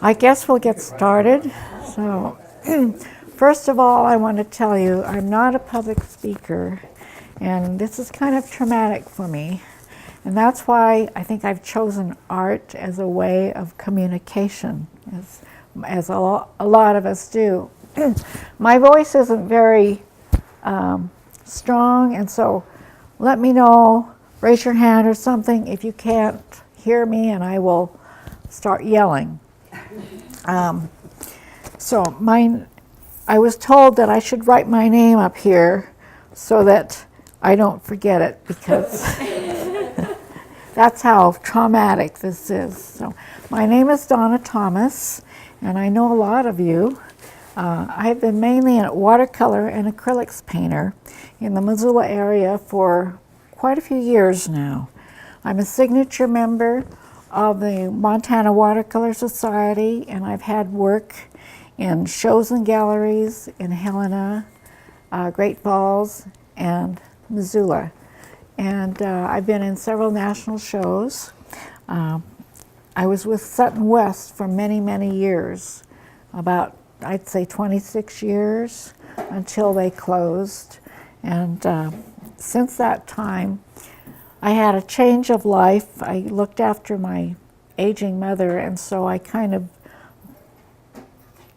I guess we'll get started. So, first of all, I want to tell you I'm not a public speaker, and this is kind of traumatic for me. And that's why I think I've chosen art as a way of communication, as a lot of us do. My voice isn't very strong, and so let me know, raise your hand or something if you can't hear me, and I will start yelling. I was told that I should write my name up here so that I don't forget it, because that's how traumatic this is. So my name is Donna Thomas, and I know a lot of you. I've been mainly a watercolor and acrylics painter in the Missoula area for quite a few years now. I'm a signature member of the Montana Watercolor Society, and I've had work in shows and galleries in Helena, Great Falls, and Missoula. And I've been in several national shows. I was with Sutton West for many, many years, about, I'd say 26 years, until they closed. And since that time, I had a change of life. I looked after my aging mother, and so I kind of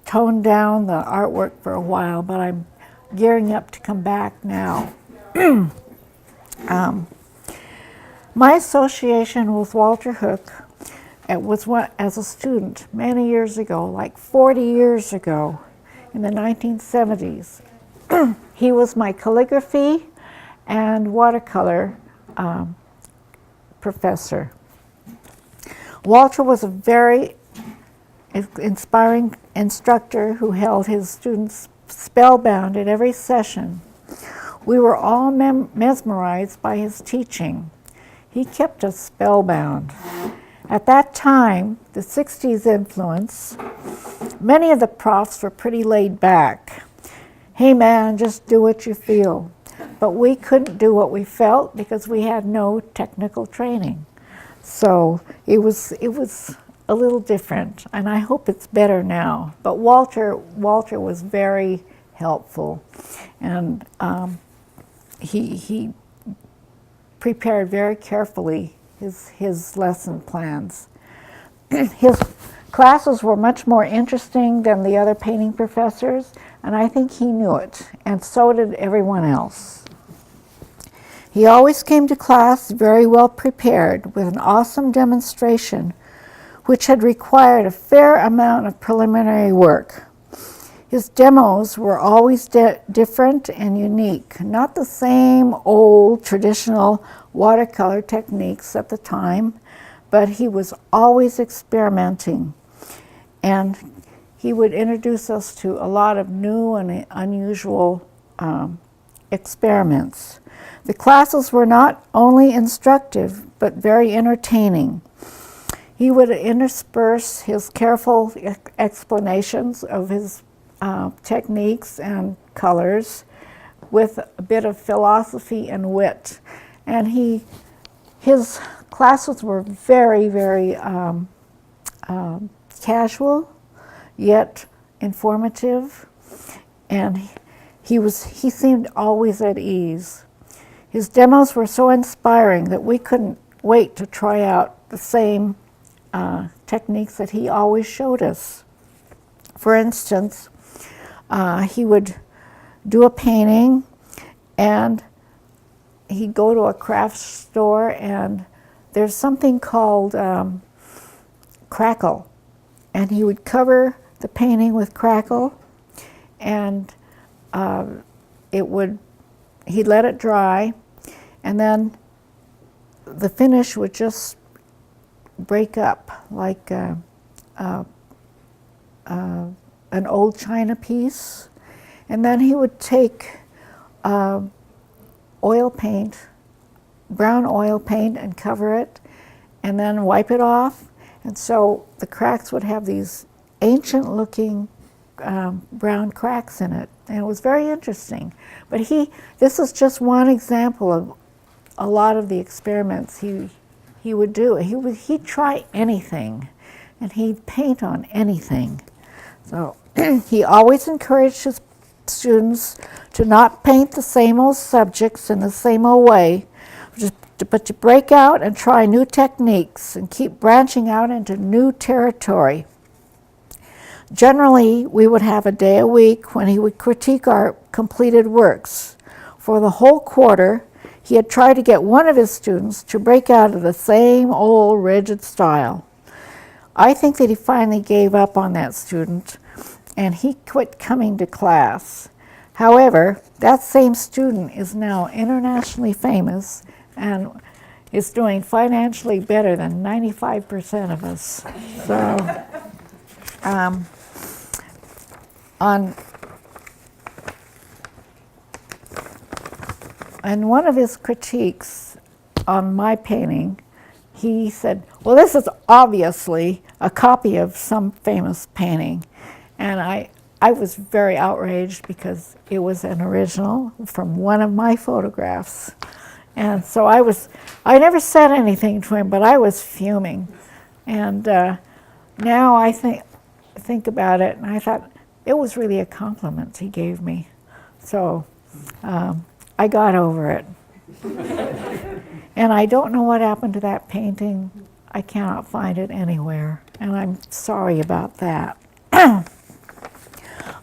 toned down the artwork for a while, but I'm gearing up to come back now. My association with Walter Hook, it was as a student many years ago, like 40 years ago, in the 1970s. He was my calligraphy and watercolor professor. Walter was a very inspiring instructor who held his students spellbound at every session. We were all mesmerized by his teaching. He kept us spellbound. At that time, the 60s influence, many of the profs were pretty laid back. Hey man, just do what you feel. But we couldn't do what we felt because we had no technical training. So it was a little different, and I hope it's better now. But Walter was very helpful, and he prepared very carefully his lesson plans. His classes were much more interesting than the other painting professors, and I think he knew it, and so did everyone else. He always came to class very well prepared with an awesome demonstration which had required a fair amount of preliminary work. His demos were always different and unique, not the same old traditional watercolor techniques at the time, but he was always experimenting. And he would introduce us to a lot of new and unusual experiments. The classes were not only instructive, but very entertaining. He would intersperse his careful explanations of his techniques and colors with a bit of philosophy and wit. And his classes were very, very casual, yet informative, and he seemed always at ease. His demos were so inspiring that we couldn't wait to try out the same techniques that he always showed us. For instance, he would do a painting, and he'd go to a craft store, and there's something called crackle, and he would cover the painting with crackle, and he'd let it dry, and then the finish would just break up like an old china piece. And then he would take oil paint, brown oil paint, and cover it, and then wipe it off. And so the cracks would have these ancient-looking brown cracks in it, and it was very interesting. But this is just one example of a lot of the experiments he would do. He'd try anything and he'd paint on anything. So he always encouraged his students to not paint the same old subjects in the same old way, but to break out and try new techniques and keep branching out into new territory. Generally, we would have a day a week when he would critique our completed works. For the whole quarter, he had tried to get one of his students to break out of the same old rigid style. I think that he finally gave up on that student, and he quit coming to class. However, that same student is now internationally famous and is doing financially better than 95% of us. So, and one of his critiques on my painting, he said, well, this is obviously a copy of some famous painting. And I was very outraged because it was an original from one of my photographs. And so I never said anything to him, but I was fuming. And now I think about it, and I thought it was really a compliment he gave me. So I got over it. And I don't know what happened to that painting. I cannot find it anywhere, and I'm sorry about that.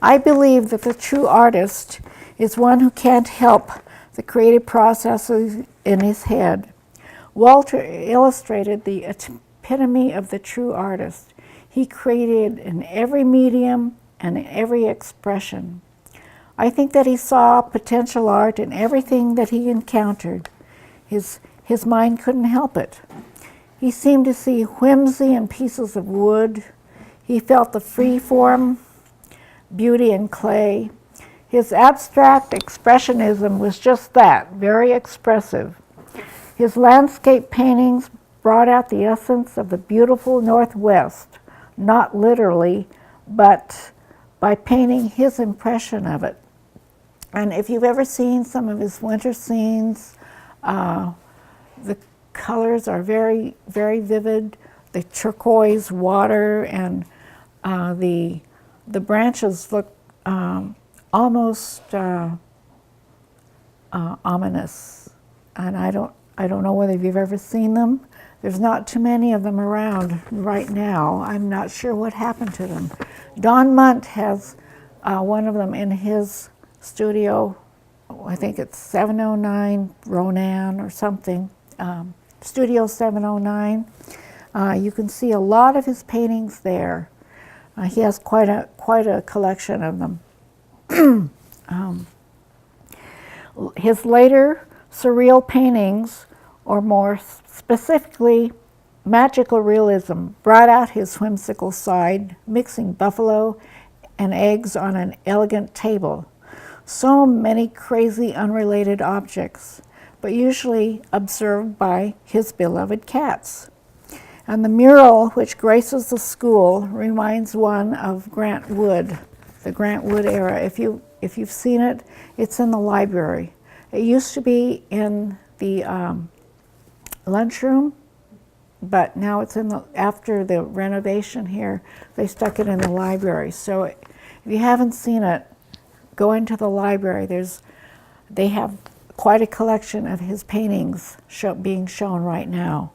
I believe that the true artist is one who can't help the creative processes in his head. Walter illustrated the epitome of the true artist. He created in every medium and in every expression. I think that he saw potential art in everything that he encountered. His mind couldn't help it. He seemed to see whimsy in pieces of wood. He felt the free form, beauty in clay. His abstract expressionism was just that, very expressive. His landscape paintings brought out the essence of the beautiful Northwest, not literally, but by painting his impression of it. And if you've ever seen some of his winter scenes, the colors are very, very vivid. The turquoise water and the branches look almost ominous. And I don't know whether you've ever seen them. There's not too many of them around right now. I'm not sure what happened to them. Don Munt has one of them in his studio. I think it's 709 Ronan or something. Studio 709. You can see a lot of his paintings there. He has quite a collection of them. His later surreal paintings, or more specifically magical realism, brought out his whimsical side, mixing buffalo and eggs on an elegant table. So many crazy unrelated objects, but usually observed by his beloved cats. And the mural which graces the school reminds one of Grant Wood, the Grant Wood era. If you've seen it, it's in the library. It used to be in the lunchroom, but now it's after the renovation here, they stuck it in the library. So if you haven't seen it, go into the library. They have quite a collection of his paintings being shown right now.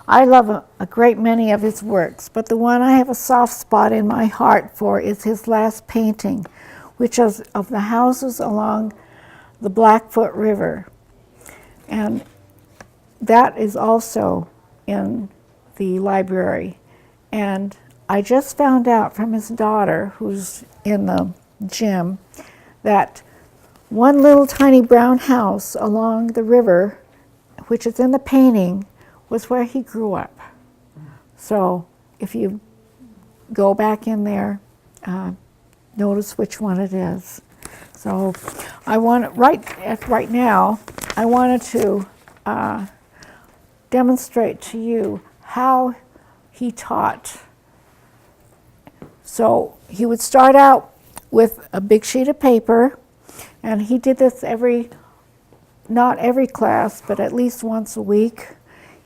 I love a great many of his works, but the one I have a soft spot in my heart for is his last painting, which is of the houses along the Blackfoot River. And that is also in the library. And I just found out from his daughter, who's in the gym, that one little tiny brown house along the river, which is in the painting, was where he grew up. So if you go back in there, notice which one it is. So I want right now, I wanted to demonstrate to you how he taught. So he would start out with a big sheet of paper, and he did this not every class, but at least once a week.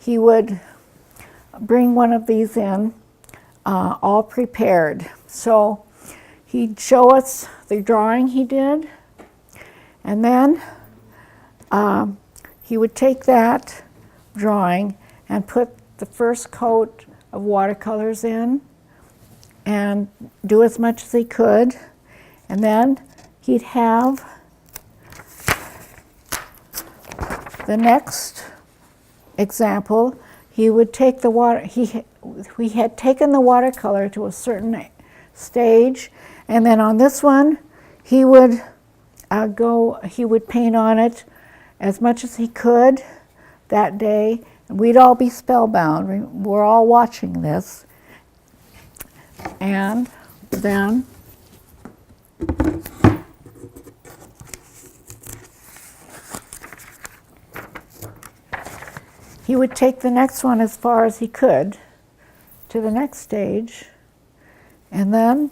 He would bring one of these in, all prepared. So he'd show us the drawing he did, and then he would take that drawing and put the first coat of watercolors in and do as much as he could. And then he'd have the next example. He would take the water, we had taken the watercolor to a certain stage, and then on this one he would he would paint on it as much as he could that day. We'd all be spellbound. We're all watching this. And then he would take the next one as far as he could to the next stage, and then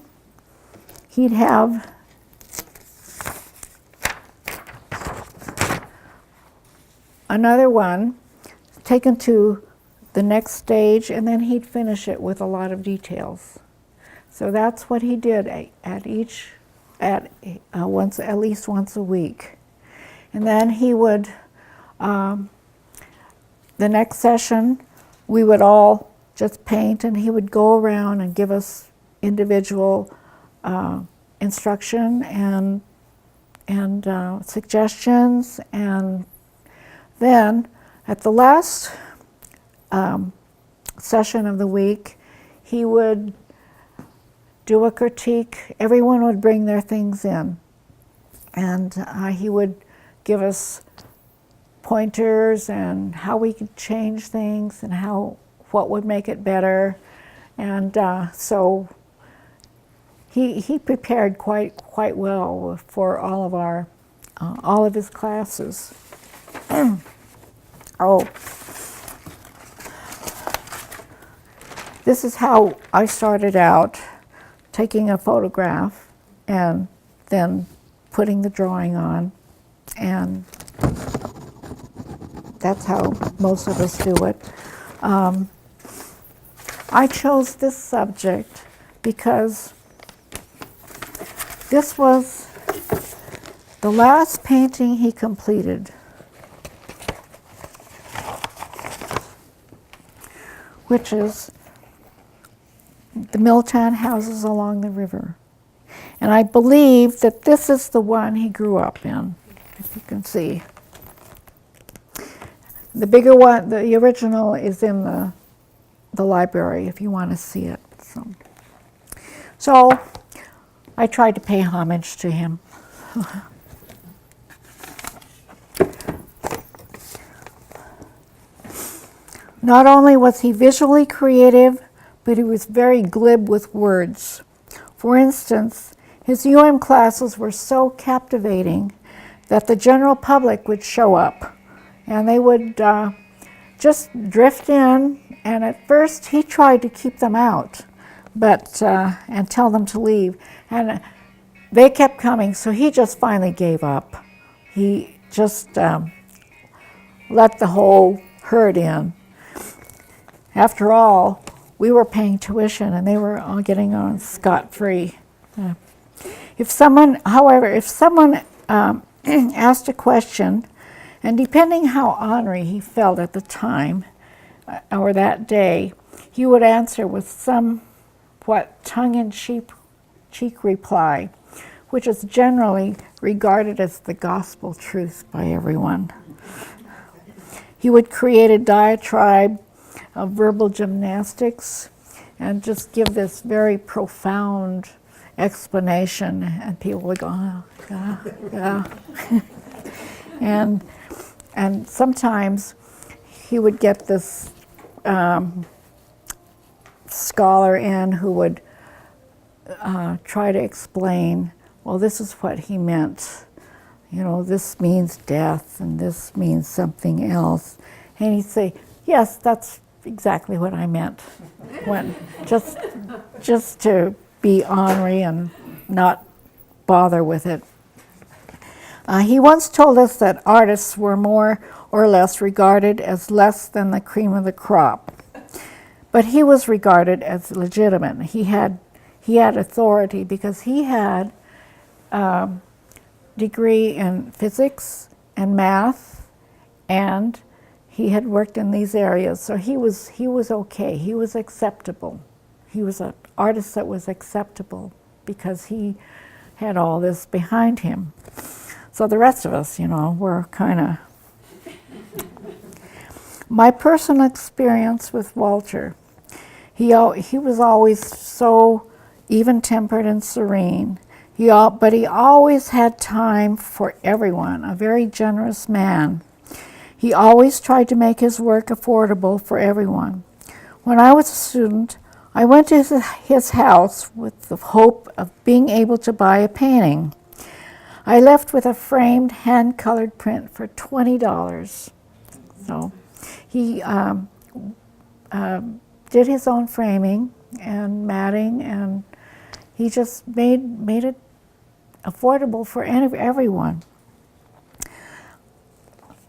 he'd have another one taken to the next stage, and then he'd finish it with a lot of details. So that's what he did at least once a week. And then he would, the next session, we would all just paint, and he would go around and give us individual instruction and suggestions. And then at the last session of the week, he would do a critique. Everyone would bring their things in, and he would give us pointers and how we could change things and what would make it better. And so he prepared quite well for all of his classes. Oh, this is how I started out, taking a photograph and then putting the drawing on, and that's how most of us do it. I chose this subject because this was the last painting he completed, which is the Milltown houses along the river. And I believe that this is the one he grew up in, if you can see. The bigger one, the original, is in the library if you want to see it. So I tried to pay homage to him. Not only was he visually creative, but he was very glib with words. For instance, his UM classes were so captivating that the general public would show up, and they would just drift in, and at first he tried to keep them out, but and tell them to leave, and they kept coming, so he just finally gave up. He just let the whole herd in. After all, we were paying tuition, and they were all getting on scot-free. If someone asked a question, and depending how ornery he felt at the time or that day, he would answer with somewhat tongue-in-cheek reply, which is generally regarded as the gospel truth by everyone. He would create a diatribe of verbal gymnastics and just give this very profound explanation, and people would go, oh, yeah. And sometimes he would get this scholar in who would try to explain, well, this is what he meant. You know, this means death, and this means something else. And he'd say, yes, that's exactly what I meant. When just to be ornery and not bother with it. He once told us that artists were more or less regarded as less than the cream of the crop. But he was regarded as legitimate. He had authority because he had a degree in physics and math, and he had worked in these areas. So he was okay. He was acceptable. He was an artist that was acceptable because he had all this behind him. So the rest of us, were kind of... My personal experience with Walter, he was always so even-tempered and serene. But he always had time for everyone, a very generous man. He always tried to make his work affordable for everyone. When I was a student, I went to his house with the hope of being able to buy a painting. I left with a framed hand-colored print for $20. So he did his own framing and matting, and he just made it affordable for everyone.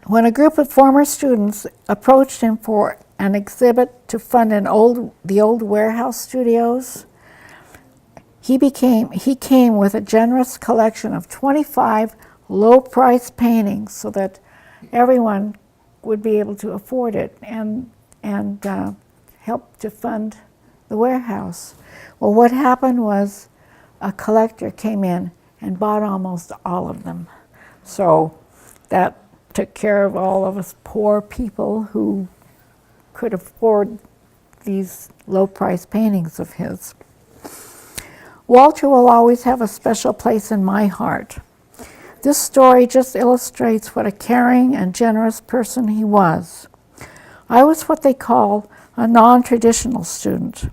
When a group of former students approached him for an exhibit to fund the old warehouse studios, he came with a generous collection of 25 low-price paintings so that everyone would be able to afford it and help to fund the warehouse. Well, what happened was a collector came in and bought almost all of them. So that took care of all of us poor people who could afford these low-price paintings of his. Walter will always have a special place in my heart. This story just illustrates what a caring and generous person he was. I was what they call a non-traditional student.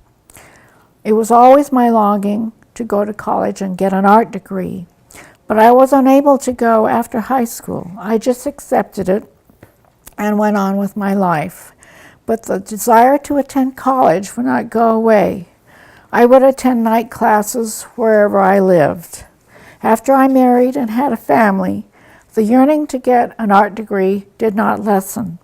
It was always my longing to go to college and get an art degree, but I was unable to go after high school. I just accepted it and went on with my life. But the desire to attend college would not go away. I would attend night classes wherever I lived. After I married and had a family, the yearning to get an art degree did not lessen.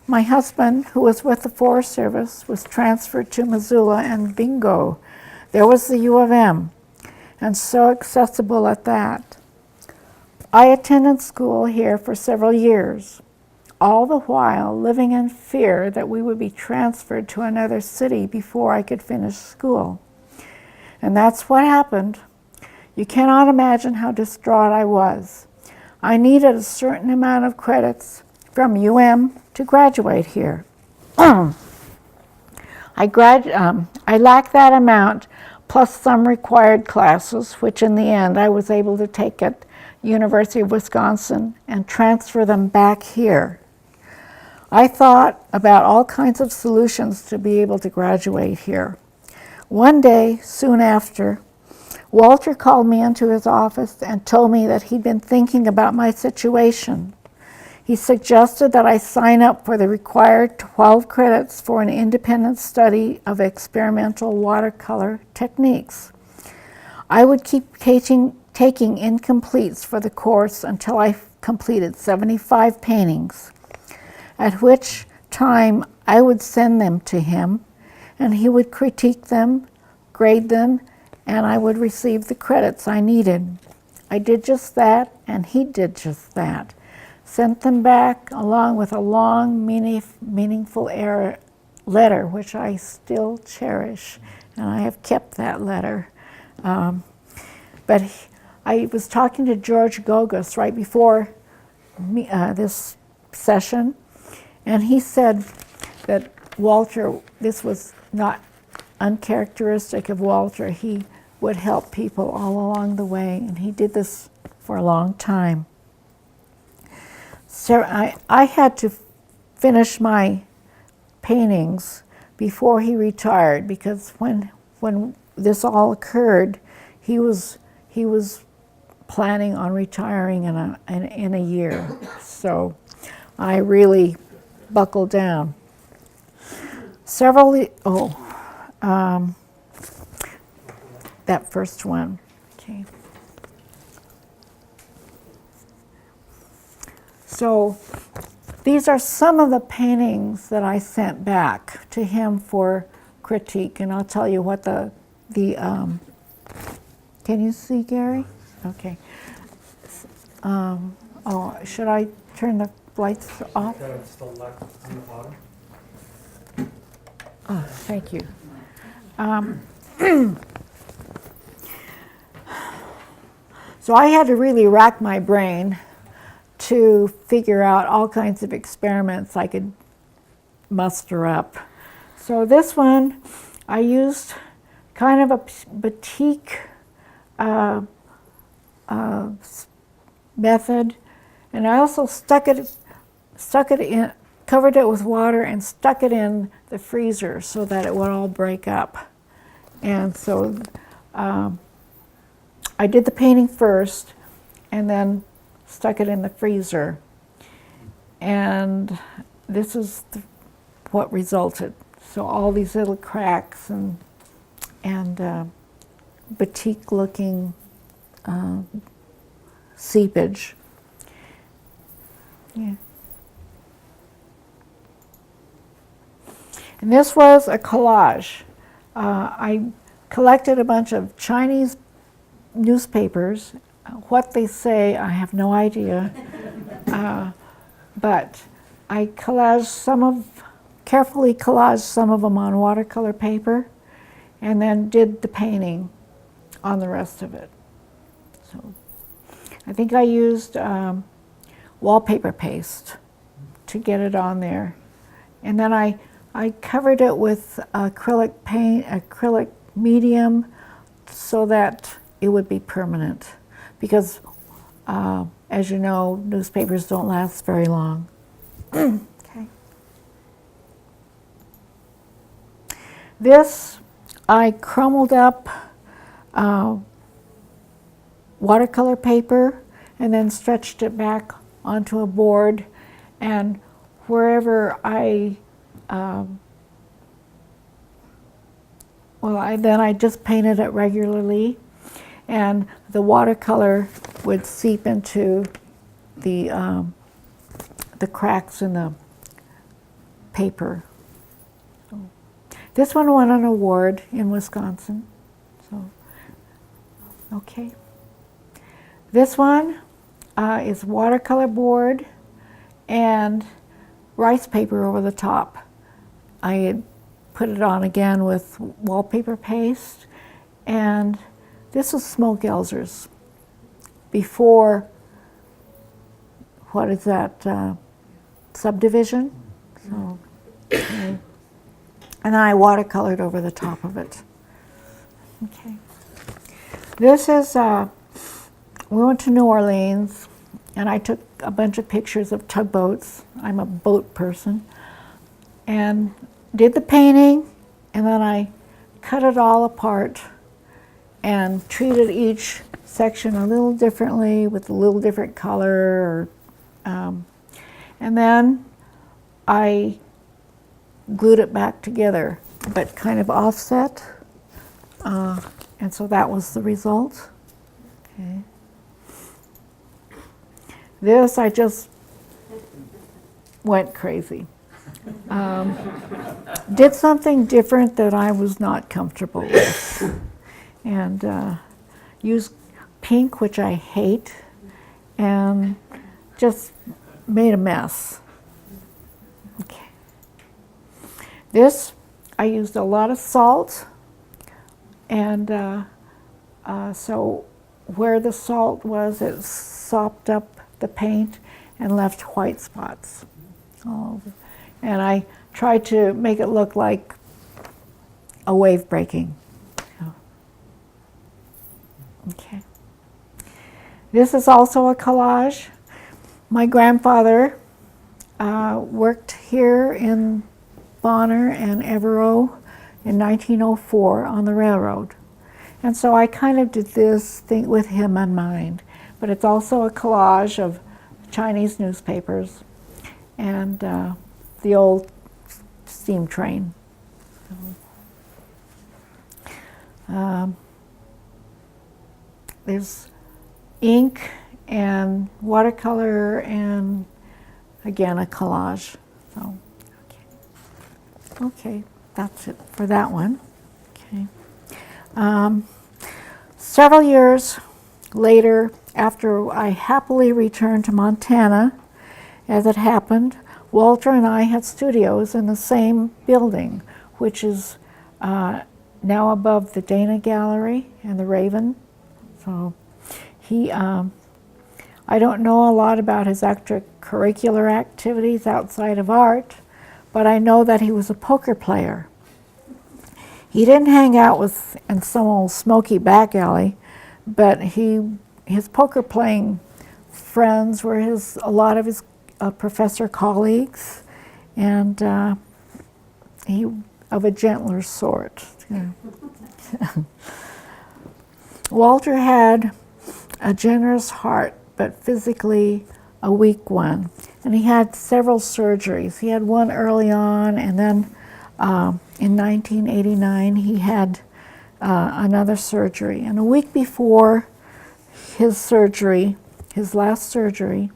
My husband, who was with the Forest Service, was transferred to Missoula, and bingo, there was the U of M, and so accessible at that. I attended school here for several years, all the while living in fear that we would be transferred to another city before I could finish school. And that's what happened. You cannot imagine how distraught I was. I needed a certain amount of credits from UM to graduate here. I lacked that amount, plus some required classes, which in the end I was able to take at University of Wisconsin and transfer them back here. I thought about all kinds of solutions to be able to graduate here. One day, soon after, Walter called me into his office and told me that he'd been thinking about my situation. He suggested that I sign up for the required 12 credits for an independent study of experimental watercolor techniques. I would keep taking incompletes for the course until I completed 75 paintings, at which time I would send them to him, and he would critique them, grade them, and I would receive the credits I needed. I did just that, and he did just that. Sent them back along with a long, meaningful letter, which I still cherish, and I have kept that letter. But I was talking to George Gogas right before this session, and he said that Walter, this was not uncharacteristic of Walter. He would help people all along the way, and he did this for a long time. So I had to finish my paintings before he retired, because when this all occurred, he was planning on retiring in a year. So I really buckled down. That first one. Okay. So these are some of the paintings that I sent back to him for critique, and I'll tell you what the can you see, Gary? Okay. Oh, should I turn the lights off? It's the left on the bottom. Oh, thank you. So I had to really rack my brain to figure out all kinds of experiments I could muster up. So this one, I used kind of a batik method, and I also stuck it in, covered it with water and stuck it in the freezer so that it would all break up. And so I did the painting first and then stuck it in the freezer. And this is what resulted. So all these little cracks and batik looking seepage. Yeah. And this was a collage. I collected a bunch of Chinese newspapers. What they say, I have no idea. But I carefully collaged some of them on watercolor paper, and then did the painting on the rest of it. So I think I used wallpaper paste to get it on there. And then I covered it with acrylic paint, acrylic medium, so that it would be permanent. Because, as you know, newspapers don't last very long. Okay. This, I crumbled up watercolor paper and then stretched it back onto a board, and wherever then I just painted it regularly, and the watercolor would seep into the cracks in the paper. So this one won an award in Wisconsin. So, okay. This one is watercolor board and rice paper over the top. I had put it on again with wallpaper paste, and this was smoke Elzers before, what is that, subdivision? So, okay. And then I watercolored over the top of it. Okay. This is, we went to New Orleans, and I took a bunch of pictures of tugboats. I'm a boat person. And did the painting, and then I cut it all apart and treated each section a little differently with a little different color. And then I glued it back together, but kind of offset. And so that was the result. Okay. This, I just went crazy. Did something different that I was not comfortable with. And used pink, which I hate, and just made a mess. Okay. This, I used a lot of salt, and so where the salt was, it sopped up the paint and left white spots all over. And I tried to make it look like a wave breaking. So, okay. This is also a collage. My grandfather worked here in Bonner and Evero in 1904 on the railroad. And so I kind of did this thing with him in mind. But it's also a collage of Chinese newspapers and the old steam train. There's ink and watercolor and, again, a collage. So, okay. that's it for that one. Okay. Several years later, after I happily returned to Montana, as it happened, Walter and I had studios in the same building, which is now above the Dana Gallery and the Raven. So I don't know a lot about his extracurricular activities outside of art, but I know that he was a poker player. He didn't hang out with in some old smoky back alley, but his poker playing friends were a lot of his professor colleagues, and he of a gentler sort. Walter had a generous heart, but physically a weak one, and he had several surgeries. He had one early on, and then in 1989 he had another surgery. And a week before his surgery, his last surgery,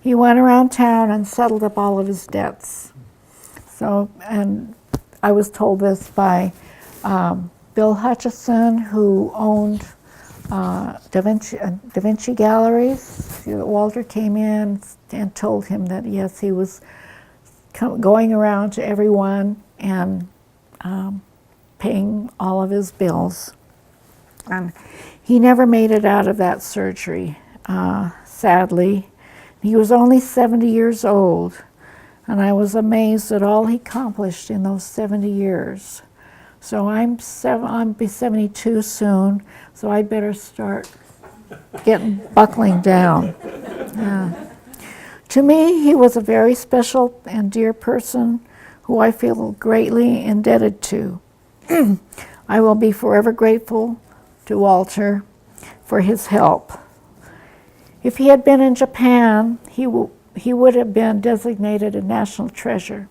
he went around town and settled up all of his debts. So, and I was told this by Bill Hutchison, who owned Da Vinci Galleries. Walter came in and told him that yes, he was going around to everyone and paying all of his bills. He never made it out of that surgery, sadly. He was only 70 years old, and I was amazed at all he accomplished in those 70 years. So I'll be 72 soon, so I'd better start buckling down. To me, he was a very special and dear person who I feel greatly indebted to. I will be forever grateful to Walter for his help. If he had been in Japan, he would have been designated a national treasure.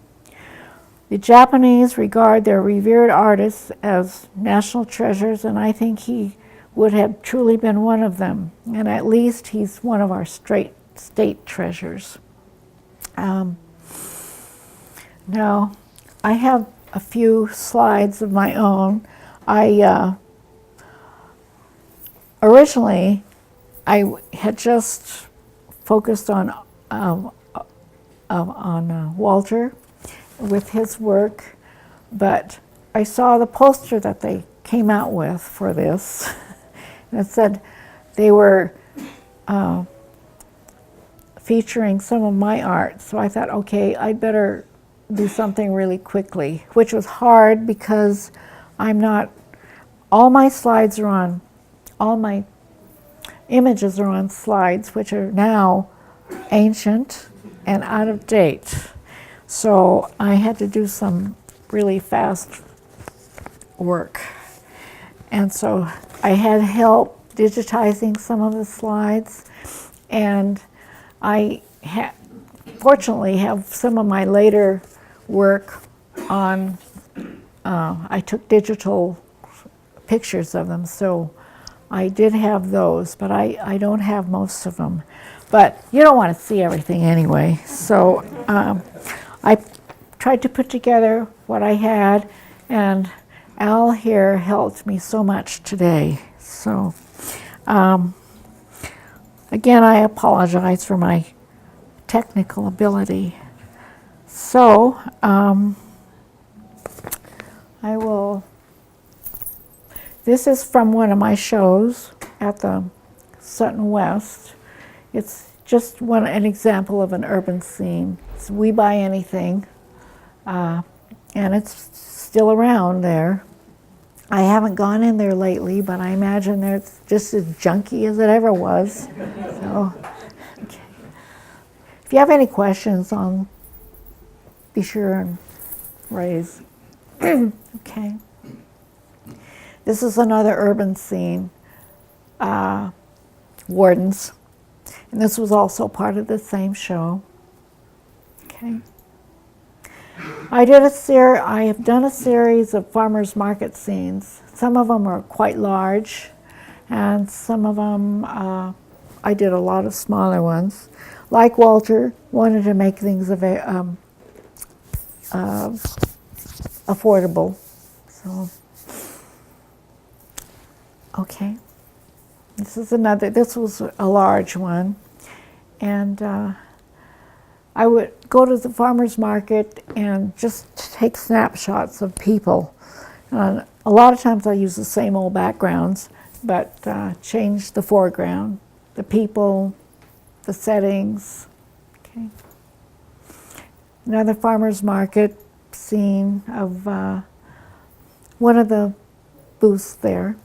The Japanese regard their revered artists as national treasures, and I think he would have truly been one of them. And at least he's one of our state treasures. Now, I have a few slides of my own. Originally, I had just focused on Walter with his work, but I saw the poster that they came out with for this, and it said they were featuring some of my art. So I thought, okay, I'd better do something really quickly, which was hard because all my slides are on, all my images are on slides which are now ancient and out of date. So I had to do some really fast work. And so I had help digitizing some of the slides, and I fortunately have some of my later work on, I took digital pictures of them, so I did have those, but I don't have most of them. But you don't want to see everything anyway, so I tried to put together what I had, and Al here helped me so much today. So again, I apologize for my technical ability. So this is from one of my shows at the Sutton West. It's just an example of an urban scene. It's We Buy Anything, and it's still around there. I haven't gone in there lately, but I imagine it's just as junky as it ever was. So, okay. If you have any questions, be sure and raise. Okay. This is another urban scene, Wardens, and this was also part of the same show. Okay. I have done a series of farmers market scenes. Some of them are quite large, and some of them I did a lot of smaller ones. Like Walter, wanted to make things affordable. So, okay. This was a large one. And I would go to the farmer's market and just take snapshots of people. A lot of times I use the same old backgrounds, but change the foreground, the people, the settings. Okay. Another farmer's market scene of one of the booths there.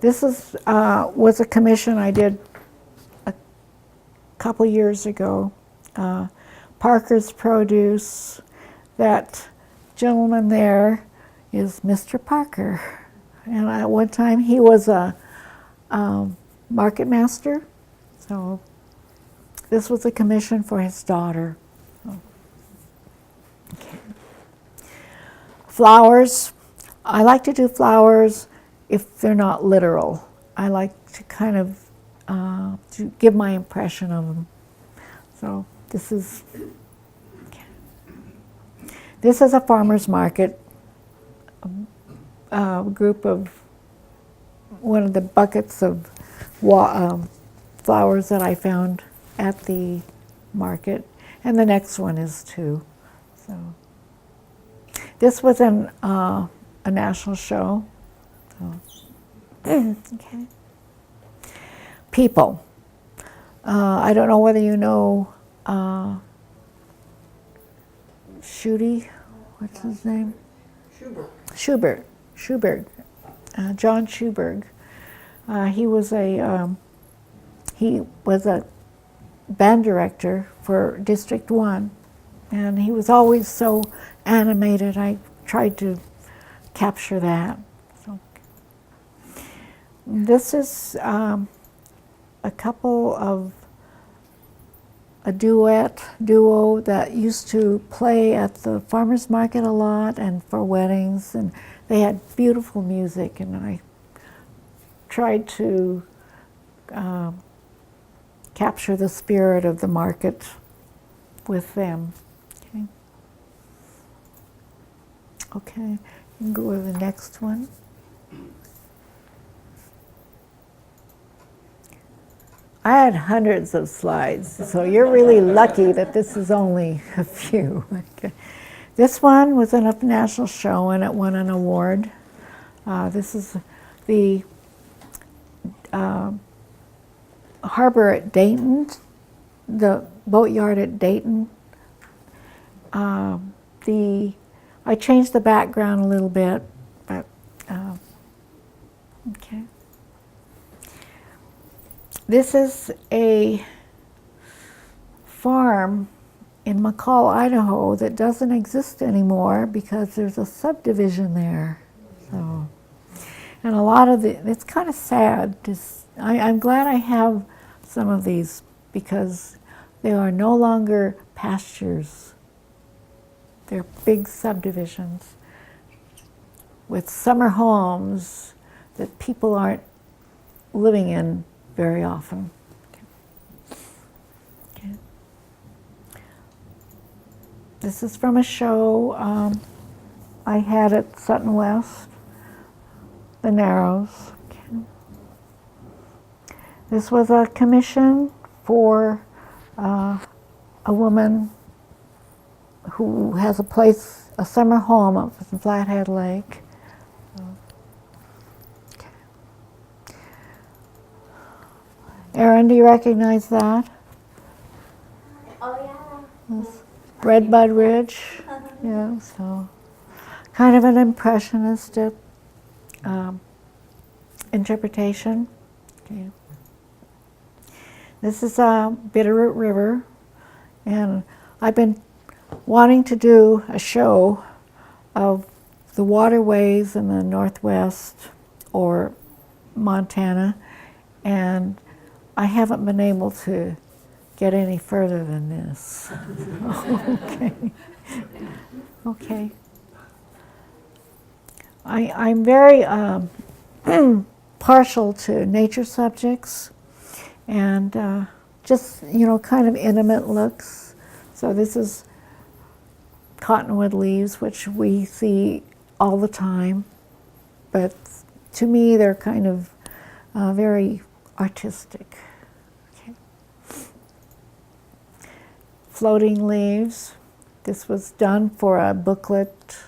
This was a commission I did a couple years ago. Parker's Produce. That gentleman there is Mr. Parker. And at one time he was a market master. So this was a commission for his daughter. Okay. Flowers. I like to do flowers if they're not literal. I like to kind of to give my impression of them. So this is a farmer's market, group of one of the buckets of flowers that I found at the market, and the next one is too. So this was a national show. So, okay. People. I don't know whether you know Shooty, what's his name? Schubert. John Schubert. He was a band director for District 1, and he was always so animated. I tried to capture that. So, this is a couple of a duo that used to play at the farmers market a lot and for weddings, and they had beautiful music, and I tried to capture the spirit of the market with them. Okay, you can go to the next one. I had hundreds of slides, so you're really lucky that this is only a few. Okay. This one was in a national show and it won an award. This is the harbor at Dayton, the boatyard at Dayton. I changed the background a little bit, but okay. This is a farm in McCall, Idaho that doesn't exist anymore because there's a subdivision there. So, and a lot of it's kind of sad. I'm glad I have some of these because they are no longer pastures. They're big subdivisions with summer homes that people aren't living in very often. Okay. This is from a show I had at Sutton West, The Narrows. Okay. This was a commission for a woman who has a summer home up in Flathead Lake. Erin, do you recognize that? Oh, yeah. This Redbud Ridge. Yeah, so kind of an impressionistic interpretation. Okay. This is Bitterroot River, and I've been wanting to do a show of the waterways in the Northwest or Montana, and I haven't been able to get any further than this. Okay. Okay. I'm very partial to nature subjects and just, kind of intimate looks. So this is cottonwood leaves, which we see all the time, but to me they're kind of very artistic. Okay. Floating leaves. This was done for a booklet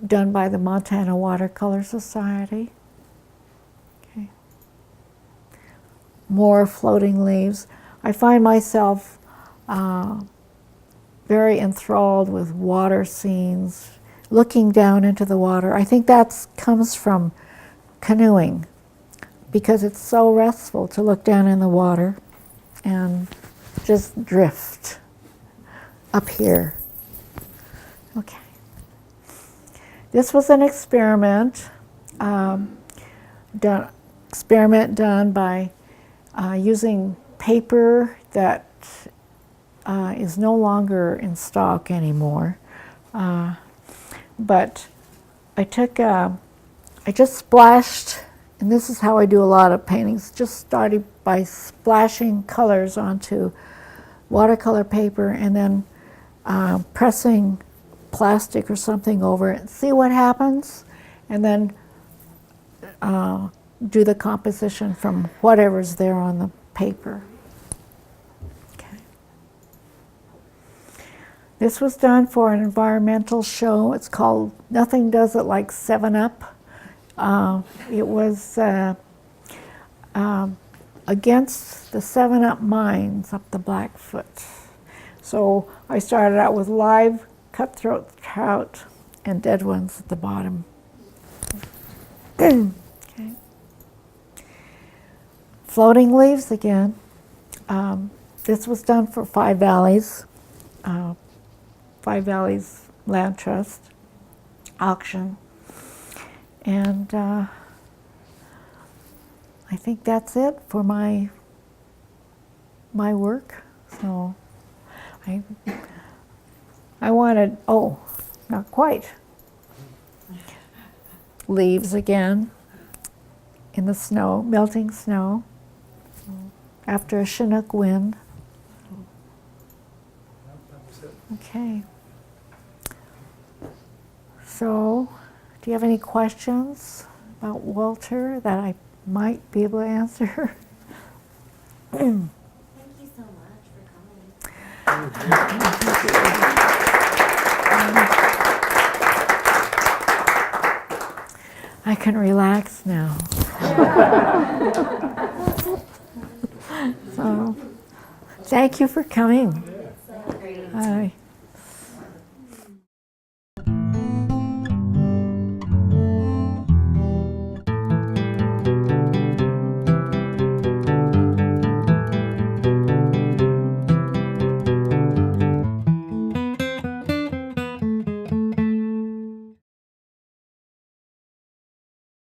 done by the Montana Watercolor Society. Okay. More floating leaves. I find myself very enthralled with water scenes, looking down into the water. I think that comes from canoeing, because it's so restful to look down in the water and just drift up here. Okay. This was an experiment done by using paper that is no longer in stock anymore. But I just splashed, and this is how I do a lot of paintings, just started by splashing colors onto watercolor paper and then pressing plastic or something over it, see what happens, and then do the composition from whatever's there on the paper. Okay. This was done for an environmental show. It's called Nothing Does It Like 7-Up. It was against the 7-Up mines up the Blackfoot. So I started out with live cutthroat trout and dead ones at the bottom. Okay. Floating leaves again. This was done for Five Valleys Land Trust auction. And I think that's it for my work. So I wanted, oh, not quite. Leaves again in the snow, melting snow, after a Chinook wind. Okay. So, do you have any questions about Walter that I might be able to answer? Thank you so much for coming. I can relax now. So, thank you for coming. Great. Bye.